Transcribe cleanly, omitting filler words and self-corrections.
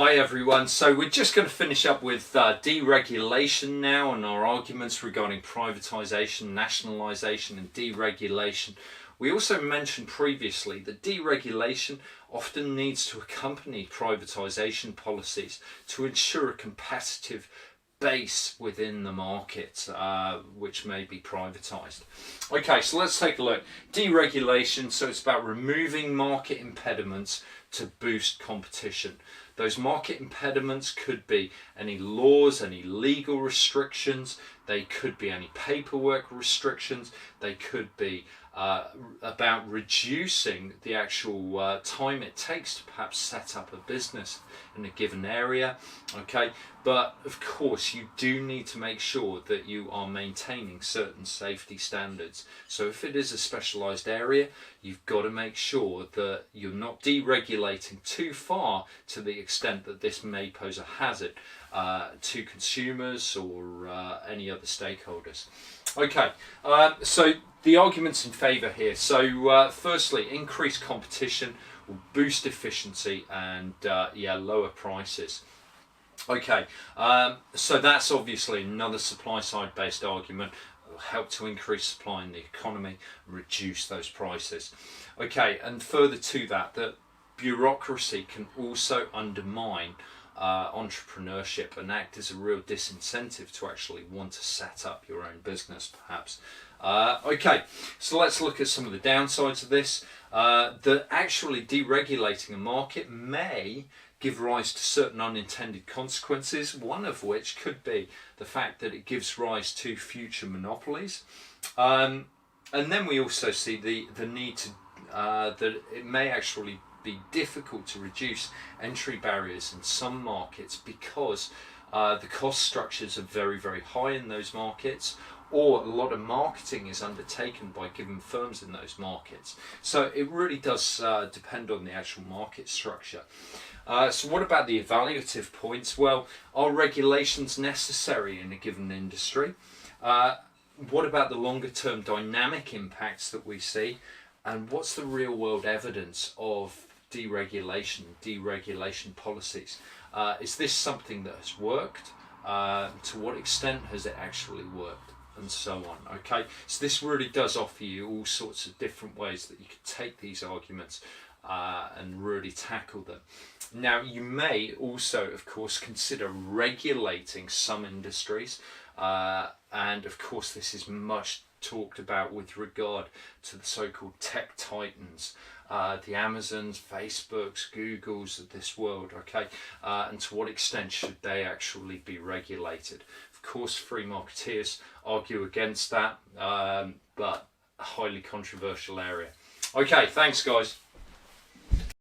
Hi everyone, so we're just going to finish up with deregulation now and our arguments regarding privatisation, nationalisation and deregulation. We also mentioned previously that deregulation often needs to accompany privatisation policies to ensure a competitive base within the market, which may be privatised. Okay, so let's take a look. Deregulation, so it's about removing market impediments to boost competition. Those market impediments could be any laws, any legal restrictions, they could be any paperwork restrictions, they could be about reducing the actual time it takes to perhaps set up a business in a given area. Okay, but of course you do need to make sure that you are maintaining certain safety standards. So if it is a specialized area, you've got to make sure that you're not deregulating too far to the extent that this may pose a hazard to consumers or any other stakeholders. Okay, so the arguments in favour here. So firstly, increased competition will boost efficiency and lower prices. Okay, so that's obviously another supply side based argument. It will help to increase supply in the economy, reduce those prices. Okay, and further to that, that bureaucracy can also undermine entrepreneurship and act as a real disincentive to actually want to set up your own business perhaps. Okay, so let's look at some of the downsides of this. That actually deregulating a market may give rise to certain unintended consequences, one of which could be the fact that it gives rise to future monopolies. And then we also see the need to that it may actually be difficult to reduce entry barriers in some markets because the cost structures are very, very high in those markets, or a lot of marketing is undertaken by given firms in those markets. So it really does depend on the actual market structure. So what about the evaluative points? Well, are regulations necessary in a given industry? What about the longer term dynamic impacts that we see? And what's the real world evidence of deregulation policies? Is this something that has worked? To what extent has it actually worked? And so on. Okay, so this really does offer you all sorts of different ways that you could take these arguments and really tackle them. Now, you may also, of course, consider regulating some industries, and of course this is much talked about with regard to the so-called tech titans, the Amazons, Facebooks, Googles of this world. Okay, and to what extent should they actually be regulated? Of course, free marketeers argue against that, but a highly controversial area. Okay, thanks guys.